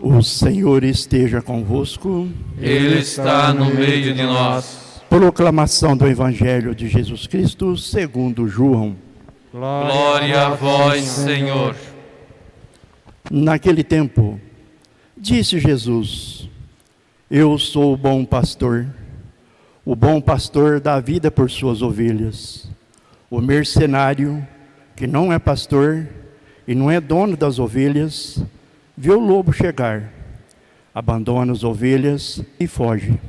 O Senhor esteja convosco. Ele está no meio de nós. Proclamação do Evangelho de Jesus Cristo segundo João. Glória a vós, Senhor. Naquele tempo, disse Jesus: Eu sou o bom pastor. O bom pastor dá a vida por suas ovelhas. O mercenário, que não é pastor e não é dono das ovelhas, vê o lobo chegar, abandona as ovelhas e foge.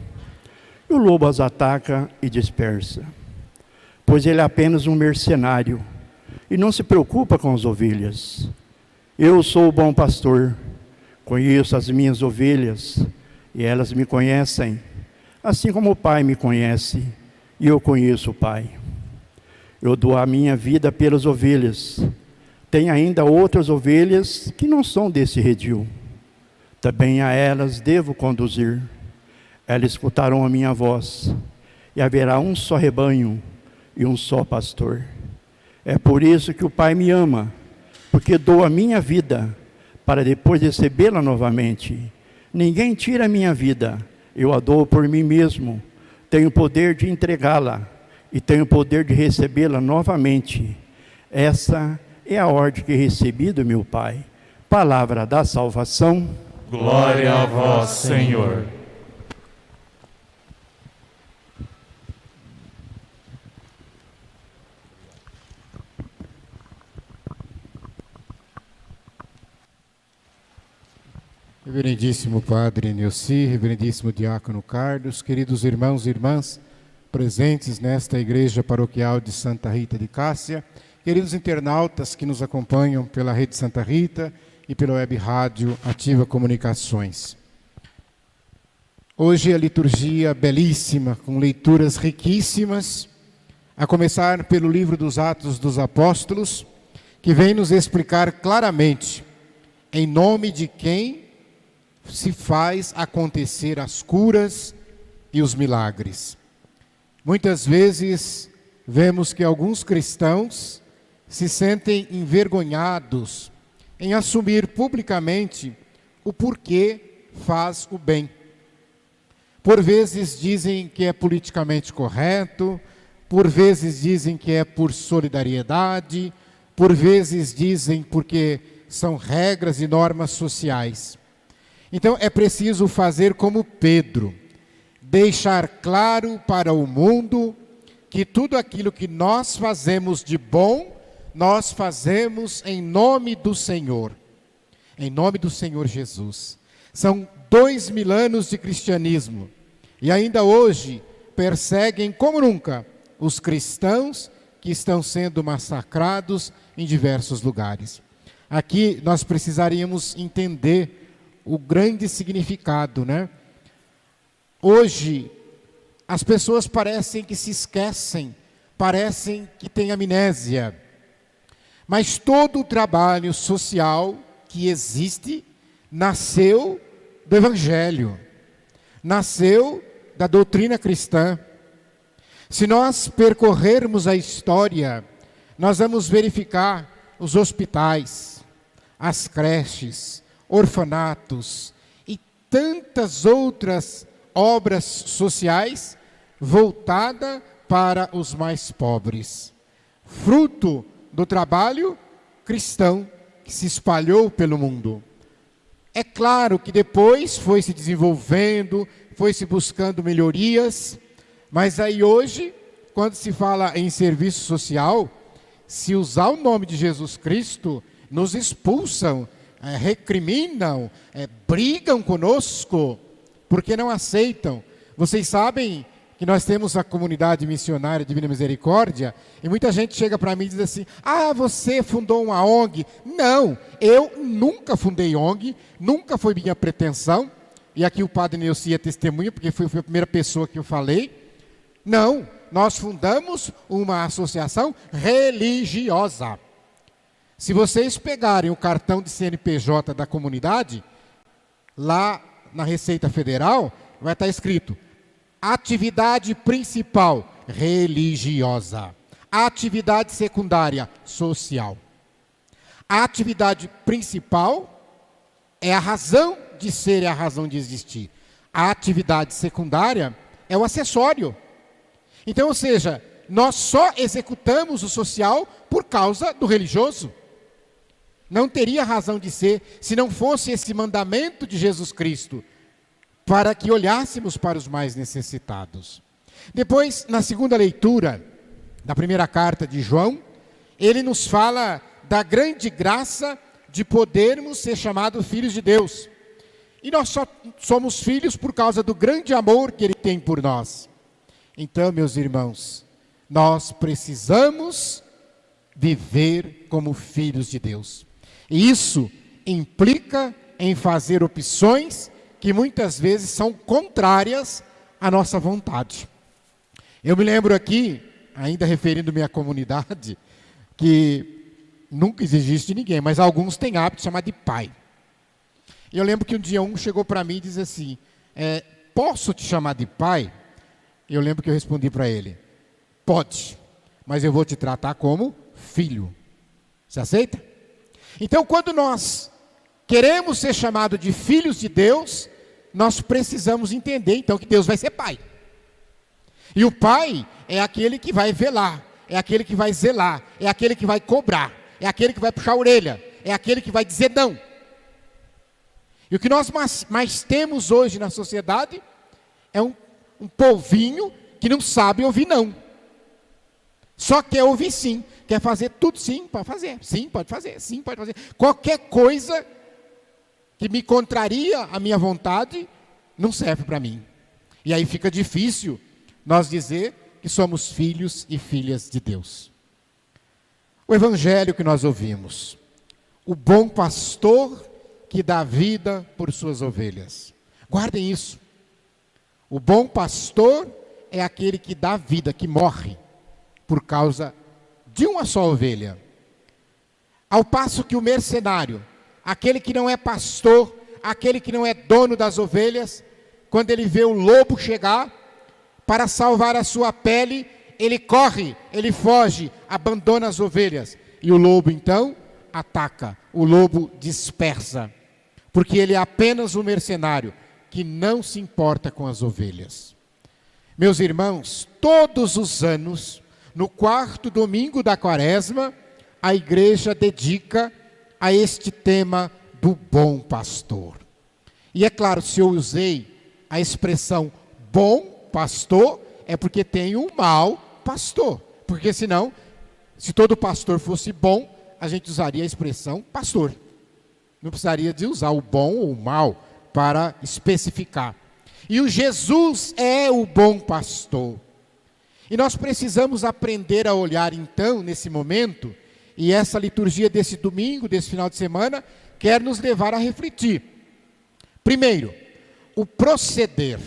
E o lobo as ataca e dispersa, pois ele é apenas um mercenário e não se preocupa com as ovelhas. Eu sou o bom pastor, conheço as minhas ovelhas e elas me conhecem, assim como o Pai me conhece e eu conheço o Pai. Eu dou a minha vida pelas ovelhas. Tem ainda outras ovelhas que não são desse redil. Também a elas devo conduzir. Elas escutarão a minha voz, e haverá um só rebanho e um só pastor. É por isso que o Pai me ama, porque dou a minha vida para depois recebê-la novamente. Ninguém tira a minha vida, eu a dou por mim mesmo. Tenho o poder de entregá-la e tenho o poder de recebê-la novamente. Essa é a ordem que recebi do meu Pai. Palavra da salvação. Glória a vós, Senhor. Reverendíssimo Padre Nilci, reverendíssimo Diácono Carlos, queridos irmãos e irmãs presentes nesta Igreja Paroquial de Santa Rita de Cássia, queridos internautas que nos acompanham pela Rede Santa Rita e pela Web Rádio Ativa Comunicações. Hoje a liturgia belíssima, com leituras riquíssimas, a começar pelo livro dos Atos dos Apóstolos, que vem nos explicar claramente em nome de quem se faz acontecer as curas e os milagres. Muitas vezes vemos que alguns cristãos se sentem envergonhados em assumir publicamente o porquê faz o bem. Por vezes dizem que é politicamente correto, por vezes dizem que é por solidariedade, por vezes dizem porque são regras e normas sociais. Então é preciso fazer como Pedro, deixar claro para o mundo que tudo aquilo que nós fazemos de bom, nós fazemos em nome do Senhor, em nome do Senhor Jesus. São 2000 anos de cristianismo e ainda hoje perseguem como nunca os cristãos que estão sendo massacrados em diversos lugares. Aqui nós precisaríamos entender o grande significado, né? Hoje, as pessoas parecem que se esquecem, parecem que têm amnésia. Mas todo o trabalho social que existe nasceu do Evangelho, nasceu da doutrina cristã. Se nós percorrermos a história, nós vamos verificar os hospitais, as creches, orfanatos e tantas outras obras sociais voltadas para os mais pobres. Fruto do trabalho cristão que se espalhou pelo mundo. É claro que depois foi se desenvolvendo, foi se buscando melhorias, mas aí hoje, quando se fala em serviço social, se usar o nome de Jesus Cristo, nos expulsam, recriminam, brigam conosco, porque não aceitam. Vocês sabem que nós temos a comunidade missionária Divina Misericórdia, e muita gente chega para mim e diz assim: ah, você fundou uma ONG. Não, eu nunca fundei ONG, nunca foi minha pretensão, e aqui o Padre Nilci é testemunha, porque foi a primeira pessoa que eu falei. Não, nós fundamos uma associação religiosa. Se vocês pegarem o cartão de CNPJ da comunidade, lá na Receita Federal, vai estar escrito: atividade principal, religiosa. Atividade secundária, social. A atividade principal é a razão de ser é a razão de existir. A atividade secundária é o acessório. Então, ou seja, nós só executamos o social por causa do religioso. Não teria razão de ser se não fosse esse mandamento de Jesus Cristo, para que olhássemos para os mais necessitados. Depois, na segunda leitura da primeira carta de João, ele nos fala da grande graça de podermos ser chamados filhos de Deus. E nós só somos filhos por causa do grande amor que Ele tem por nós. Então, meus irmãos, nós precisamos viver como filhos de Deus. E isso implica em fazer opções que muitas vezes são contrárias à nossa vontade. Eu me lembro aqui, ainda referindo-me à comunidade, que nunca existe ninguém, mas alguns têm hábito de chamar de pai. E eu lembro que um dia um chegou para mim e disse assim, posso te chamar de pai? Eu lembro que eu respondi para ele, pode, mas eu vou te tratar como filho. Você aceita? Então, quando nós queremos ser chamados de filhos de Deus, nós precisamos entender, então, que Deus vai ser pai. E o pai é aquele que vai velar, é aquele que vai zelar, é aquele que vai cobrar, é aquele que vai puxar a orelha, é aquele que vai dizer não. E o que nós mais temos hoje na sociedade é um povinho que não sabe ouvir não. Só quer ouvir sim, quer fazer tudo sim, pode fazer, sim, pode fazer, sim, pode fazer. Qualquer coisa que me contraria a minha vontade não serve para mim. E aí fica difícil nós dizer que somos filhos e filhas de Deus. O evangelho que nós ouvimos, o bom pastor que dá vida por suas ovelhas. Guardem isso. O bom pastor é aquele que dá vida, que morre por causa de uma só ovelha. Ao passo que o mercenário, aquele que não é pastor, aquele que não é dono das ovelhas, quando ele vê o lobo chegar, para salvar a sua pele, ele corre, ele foge, abandona as ovelhas. E o lobo então ataca, o lobo dispersa, porque ele é apenas um mercenário que não se importa com as ovelhas. Meus irmãos, todos os anos, no quarto domingo da Quaresma, a igreja dedica a este tema do bom pastor. E é claro, se eu usei a expressão bom pastor, é porque tem um mau pastor. Porque senão, se todo pastor fosse bom, a gente usaria a expressão pastor. Não precisaria de usar o bom ou o mau para especificar. E o Jesus é o bom pastor. E nós precisamos aprender a olhar então, nesse momento, e essa liturgia desse domingo, desse final de semana, quer nos levar a refletir. Primeiro, o proceder,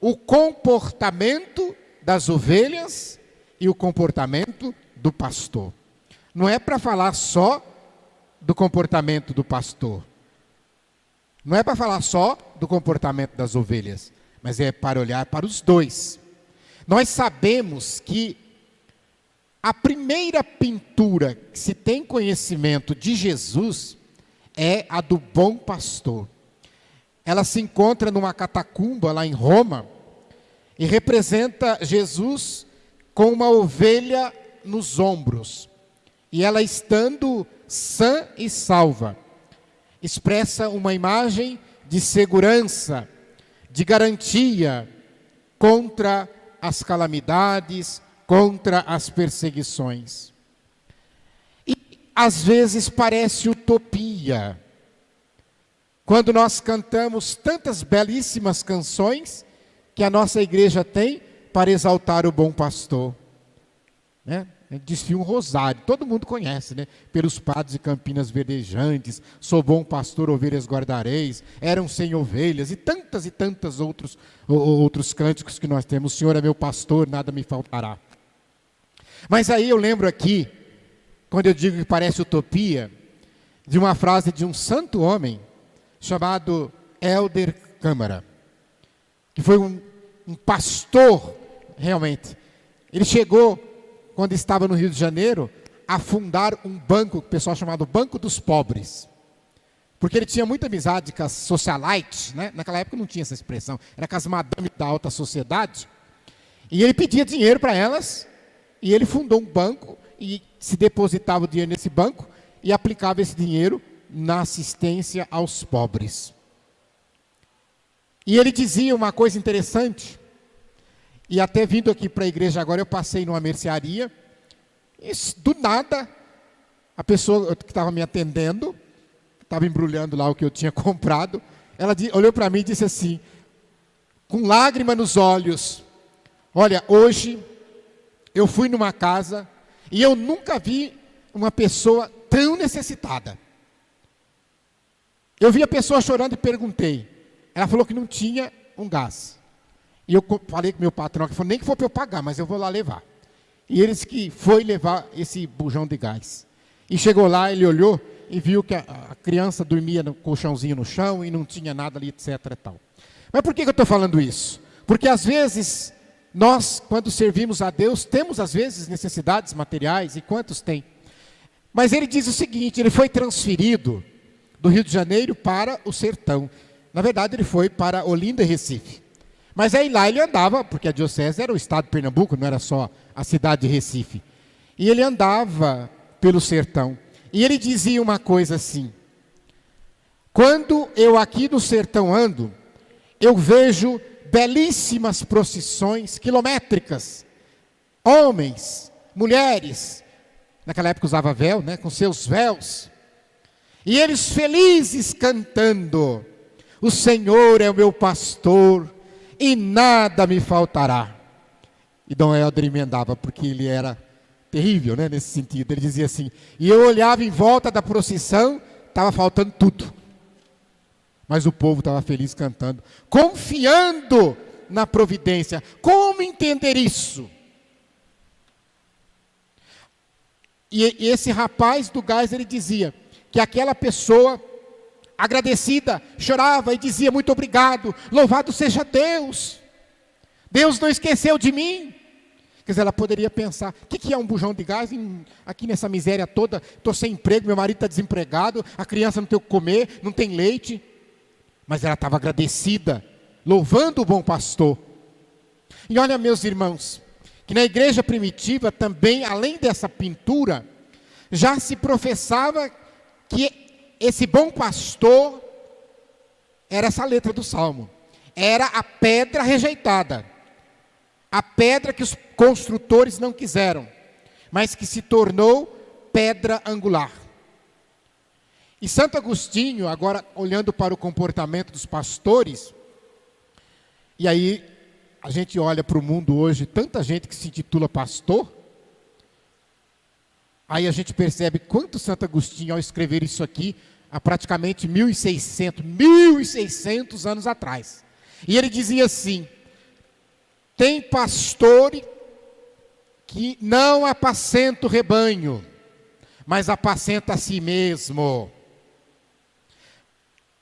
o comportamento das ovelhas e o comportamento do pastor. Não é para falar só do comportamento do pastor. Não é para falar só do comportamento das ovelhas, mas é para olhar para os dois. Nós sabemos que a primeira pintura que se tem conhecimento de Jesus é a do bom pastor. Ela se encontra numa catacumba lá em Roma e representa Jesus com uma ovelha nos ombros. E ela estando sã e salva, expressa uma imagem de segurança, de garantia contra as calamidades, contra as perseguições. E às vezes parece utopia, quando nós cantamos tantas belíssimas canções que a nossa igreja tem para exaltar o bom pastor, né? Desfia um rosário, todo mundo conhece, né? Pelos prados e campinas verdejantes, sou bom pastor, ovelhas guardareis, eram 100 ovelhas, e tantos outros cânticos que nós temos. O Senhor é meu pastor, nada me faltará. Mas aí eu lembro aqui, quando eu digo que parece utopia, de uma frase de um santo homem, chamado Helder Câmara, que foi um pastor, realmente. Ele chegou, quando estava no Rio de Janeiro, a fundar um banco, que o pessoal chamava Banco dos Pobres. porque ele tinha muita amizade com as socialites, né? Naquela época não tinha essa expressão, era com as madames da alta sociedade, e ele pedia dinheiro para elas, e ele fundou um banco, e se depositava o dinheiro nesse banco, e aplicava esse dinheiro na assistência aos pobres. E ele dizia uma coisa interessante, e até vindo aqui para a igreja agora, eu passei numa mercearia, e do nada, a pessoa que estava me atendendo, estava embrulhando lá o que eu tinha comprado, ela olhou para mim e disse assim, com lágrima nos olhos, olha, hoje eu fui numa casa e eu nunca vi uma pessoa tão necessitada. Eu vi a pessoa chorando e perguntei, ela falou que não tinha um gás. E eu falei com meu patrão, que falou, nem que for para eu pagar, mas eu vou lá levar. E ele disse que foi levar esse bujão de gás. E chegou lá, ele olhou e viu que a criança dormia no colchãozinho no chão e não tinha nada ali, etc. E tal. Mas por que eu estou falando isso? Porque às vezes, nós, quando servimos a Deus, temos às vezes necessidades materiais, e quantos tem? Mas ele diz o seguinte, ele foi transferido do Rio de Janeiro para o sertão. Na verdade, ele foi para Olinda e Recife. Mas aí lá ele andava, porque a diocese era o estado de Pernambuco, não era só a cidade de Recife. E ele andava pelo sertão. E ele dizia uma coisa assim, quando eu aqui no sertão ando, eu vejo belíssimas procissões quilométricas, homens, mulheres, naquela época usava véu, né, com seus véus, e eles felizes cantando, o Senhor é o meu pastor, e nada me faltará. E Dom Helder emendava, porque ele era terrível, né, nesse sentido. Ele dizia assim, e eu olhava em volta da procissão, estava faltando tudo. Mas o povo estava feliz cantando, confiando na providência. Como entender isso? E esse rapaz do gás, ele dizia que aquela pessoa agradecida, chorava e dizia, muito obrigado, louvado seja Deus. Deus não esqueceu de mim. Quer dizer, ela poderia pensar, o que é um bujão de gás aqui nessa miséria toda? Estou sem emprego, meu marido está desempregado, a criança não tem o que comer, não tem leite. Mas ela estava agradecida, louvando o bom pastor. E olha, meus irmãos, que na igreja primitiva também, além dessa pintura, já se professava que esse bom pastor era essa letra do Salmo. Era a pedra rejeitada. A pedra que os construtores não quiseram, mas que se tornou pedra angular. E Santo Agostinho, agora olhando para o comportamento dos pastores, e aí a gente olha para o mundo hoje, tanta gente que se intitula pastor, aí a gente percebe quanto Santo Agostinho, ao escrever isso aqui, há praticamente 1.600 anos atrás. E ele dizia assim, tem pastor que não apacenta o rebanho, mas apacenta a si mesmo.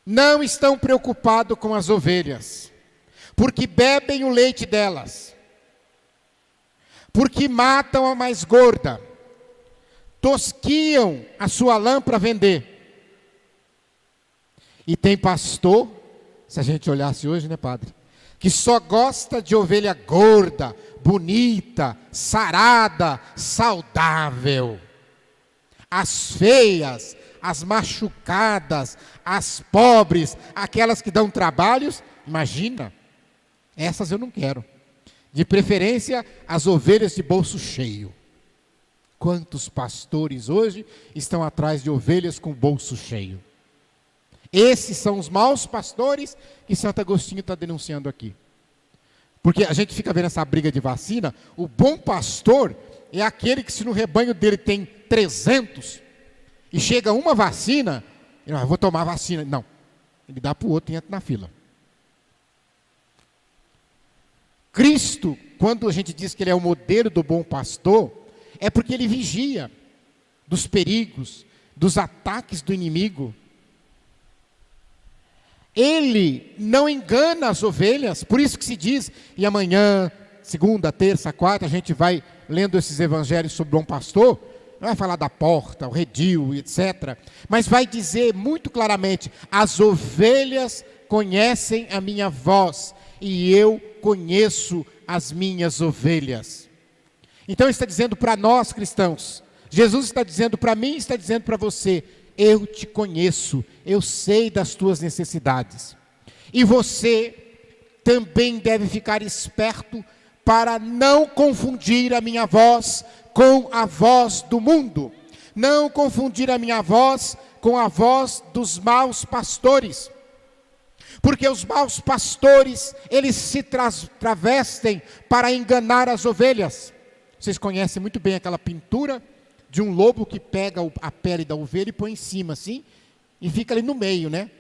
Não estão preocupados com as ovelhas, porque bebem o leite delas, porque matam a mais gorda, tosquiam a sua lã para vender. E tem pastor, se a gente olhasse hoje, né, padre? Que só gosta de ovelha gorda, bonita, sarada, saudável. As feias, as machucadas, as pobres, aquelas que dão trabalhos, imagina, essas eu não quero. De preferência, as ovelhas de bolso cheio. Quantos pastores hoje estão atrás de ovelhas com bolso cheio? Esses são os maus pastores que Santo Agostinho está denunciando aqui. Porque a gente fica vendo essa briga de vacina, o bom pastor é aquele que se no rebanho dele tem 300, e chega uma vacina, ele vou tomar a vacina. Não, ele dá para o outro e entra na fila. Cristo, quando a gente diz que ele é o modelo do bom pastor, é porque ele vigia dos perigos, dos ataques do inimigo. Ele não engana as ovelhas, por isso que se diz, e amanhã, segunda, terça, quarta, a gente vai lendo esses evangelhos sobre o bom pastor, não vai falar da porta, o redil, etc. Mas vai dizer muito claramente: as ovelhas conhecem a minha voz e eu conheço as minhas ovelhas. Então ele está dizendo para nós cristãos, Jesus está dizendo para mim, está dizendo para você: eu te conheço, eu sei das tuas necessidades. E você também deve ficar esperto para não confundir a minha voz com a voz do mundo. Não confundir a minha voz com a voz dos maus pastores. Porque os maus pastores, eles se travestem para enganar as ovelhas. Vocês conhecem muito bem aquela pintura de um lobo que pega a pele da ovelha e põe em cima assim, e fica ali no meio, né?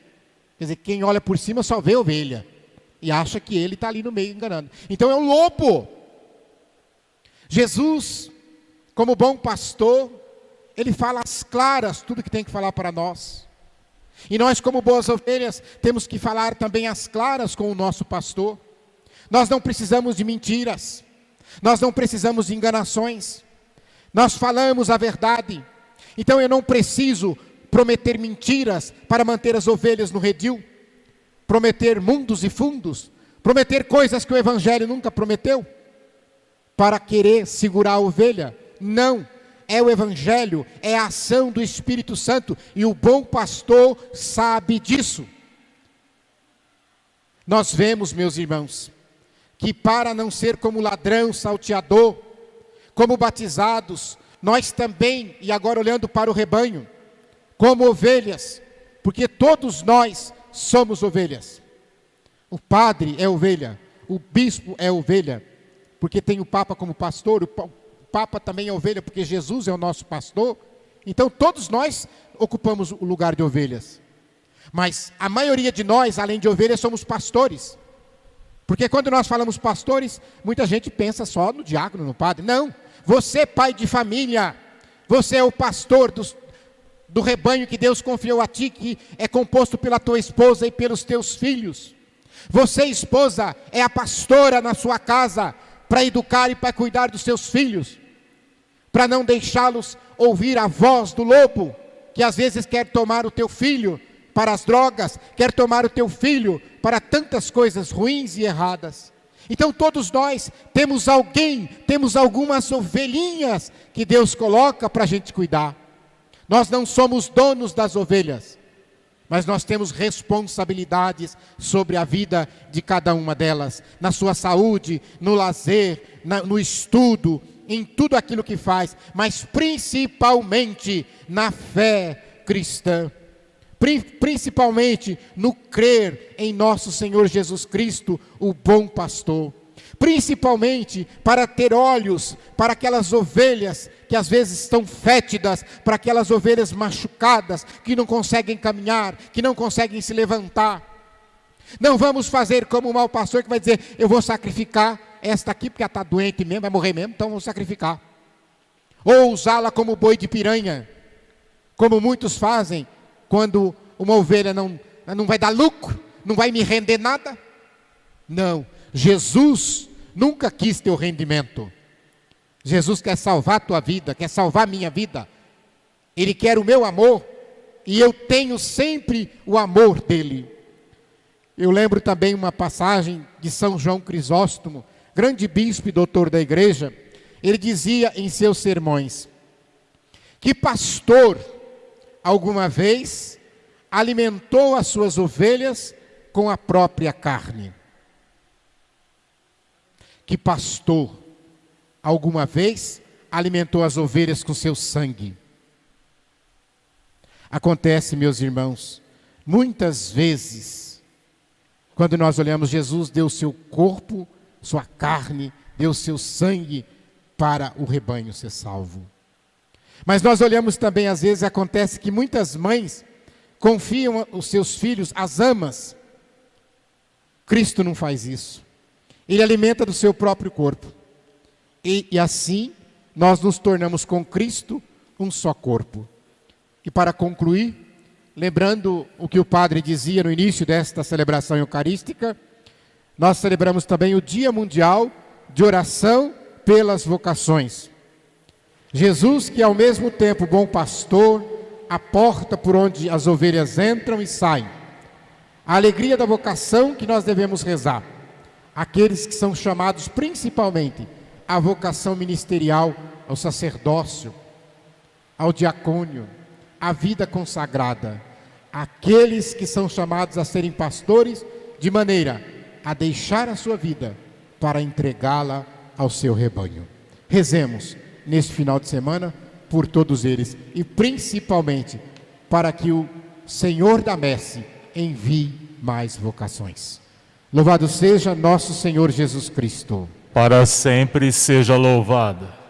Quer dizer, quem olha por cima só vê a ovelha e acha que ele está ali no meio enganando. Então é um lobo. Jesus, como bom pastor, ele fala às claras tudo que tem que falar para nós. E nós, como boas ovelhas, temos que falar também às claras com o nosso pastor. Nós não precisamos de mentiras, nós não precisamos de enganações, nós falamos a verdade. Então eu não preciso prometer mentiras para manter as ovelhas no redil, prometer mundos e fundos, prometer coisas que o Evangelho nunca prometeu, para querer segurar a ovelha. Não, é o Evangelho, é a ação do Espírito Santo, e o bom pastor sabe disso. Nós vemos, meus irmãos, que para não ser como ladrão, salteador, como batizados, nós também, e agora olhando para o rebanho, como ovelhas, porque todos nós somos ovelhas. O padre é ovelha, o bispo é ovelha, porque tem o Papa como pastor, o Papa também é ovelha, porque Jesus é o nosso pastor. Então todos nós ocupamos o lugar de ovelhas. Mas a maioria de nós, além de ovelhas, somos pastores. Porque quando nós falamos pastores, muita gente pensa só no diácono, no padre. Não, você pai de família, você é o pastor do rebanho que Deus confiou a ti, que é composto pela tua esposa e pelos teus filhos. Você, esposa, é a pastora na sua casa, para educar e para cuidar dos seus filhos, para não deixá-los ouvir a voz do lobo, que às vezes quer tomar o teu filho para as drogas, quer tomar o teu filho para tantas coisas ruins e erradas. Então todos nós temos alguém, temos algumas ovelhinhas que Deus coloca para a gente cuidar. Nós não somos donos das ovelhas, mas nós temos responsabilidades sobre a vida de cada uma delas, na sua saúde, no lazer, no estudo, em tudo aquilo que faz, mas principalmente na fé cristã, principalmente no crer em nosso Senhor Jesus Cristo, o bom pastor. Principalmente para ter olhos para aquelas ovelhas que às vezes estão fétidas, para aquelas ovelhas machucadas, que não conseguem caminhar, que não conseguem se levantar. Não vamos fazer como o mau pastor que vai dizer: eu vou sacrificar esta aqui porque ela está doente mesmo, vai morrer mesmo, então vou sacrificar. Ou usá-la como boi de piranha, como muitos fazem, quando uma ovelha não vai dar lucro, não vai me render nada. Não, Jesus nunca quis teu rendimento. Jesus quer salvar a tua vida, quer salvar a minha vida. Ele quer o meu amor, e eu tenho sempre o amor dele. Eu lembro também uma passagem de São João Crisóstomo, grande bispo e doutor da igreja. Ele dizia em seus sermões: que pastor alguma vez alimentou as suas ovelhas com a própria carne? Que pastor alguma vez alimentou as ovelhas com seu sangue? Acontece, meus irmãos, muitas vezes, quando nós olhamos, Jesus deu seu corpo, sua carne, deu seu sangue para o rebanho ser salvo. Mas nós olhamos também, às vezes acontece que muitas mães confiam os seus filhos às amas. Cristo não faz isso. Ele alimenta do seu próprio corpo. E assim, nós nos tornamos com Cristo um só corpo. E para concluir, lembrando o que o padre dizia no início desta celebração eucarística, nós celebramos também o Dia Mundial de Oração pelas Vocações. Jesus, que é ao mesmo tempo bom pastor, a porta por onde as ovelhas entram e saem. A alegria da vocação que nós devemos rezar. Aqueles que são chamados principalmente à vocação ministerial, ao sacerdócio, ao diacônio, à vida consagrada. Aqueles que são chamados a serem pastores, de maneira a deixar a sua vida para entregá-la ao seu rebanho. Rezemos neste final de semana por todos eles e principalmente para que o Senhor da Messe envie mais vocações. Louvado seja nosso Senhor Jesus Cristo. Para sempre seja louvado.